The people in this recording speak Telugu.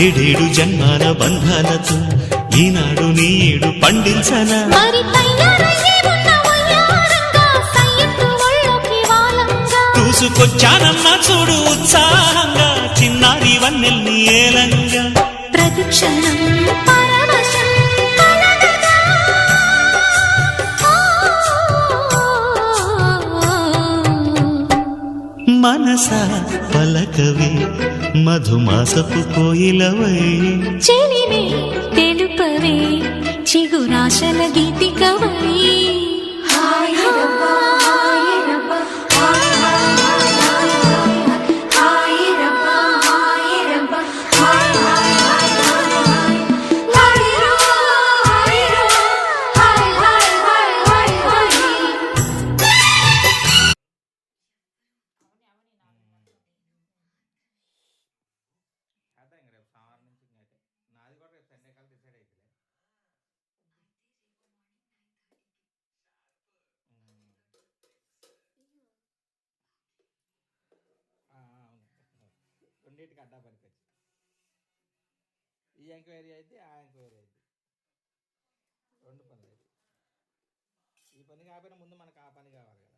ఏడేడు జన్మాల బంధాలతో ఈనాడు నీడు పండించనా చూసుకొచ్చానమ్మా చూడు ఉత్సాహంగా చిన్నారి వన్నెల్ని ఏలంగా ప్రతిక్షణం మనసా పలకవే మధుమాసపు కోయిలవై చెలిమే తెలుపవే చిగురాశల గీతికవై రేపు సోమవారం నుంచి అయితే నాది కూడా రేపు సండే కాలు డిసైడ్ అవుతుంది. అవును రెండింటికి అడ్డా పనికి వచ్చి ఈ ఎంక్వైరీ అయితే ఆ ఎంక్వైరీ అయితే రెండు పనులు అయితే ఈ పని కాకపోయినా ముందు మనకు ఆ పని కావాలి కదా.